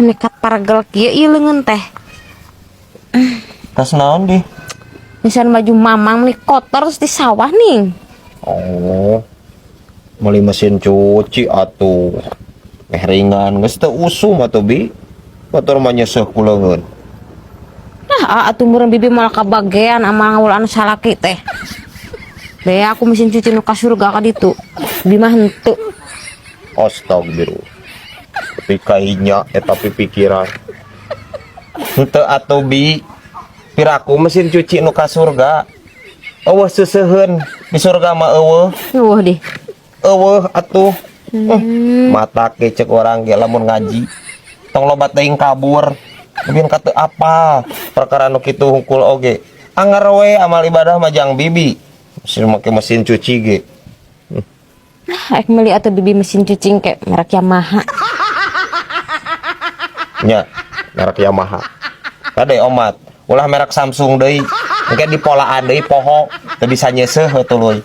mikat paragel kieu ieu leungeun teh. Tas naon di? Misalnya baju mamang nih kotor terus di sawah nih. Oh, meuli mesin cuci atuh. Ringan geus teu usum atuh bi. Motor mah nyeseuh ku leungeun. Nah, atuh meureun bibi malah kabagean ama ngawulan salaki teh. Deh aku mesin cuci nu ka surga ka ditu. Bi mah henteu. Astagfirullah. Tapi kayaknya tapi pikiran. Henteu atuh bi. Piraku mesin cuci nu ka surga. Eueuh seuseheun di surga mah eueuh. Eueuh deh. Eueuh atuh. Mata ke cek orang ge lamun ngaji. Tong loba teuing kabur. Bikin kata apa? Perkara nu kitu hungkul oge. Anggar we amal ibadah mah jang bibi. Mesin make mesin cuci ge. Ek meuli atuh bibi mesin cuci ke merek Yamaha. Nya, merek Yamaha. Kade omat, ulah merek Samsung deui. Engke dipolaan deui poho, teu bisa nyeseuh tuluy.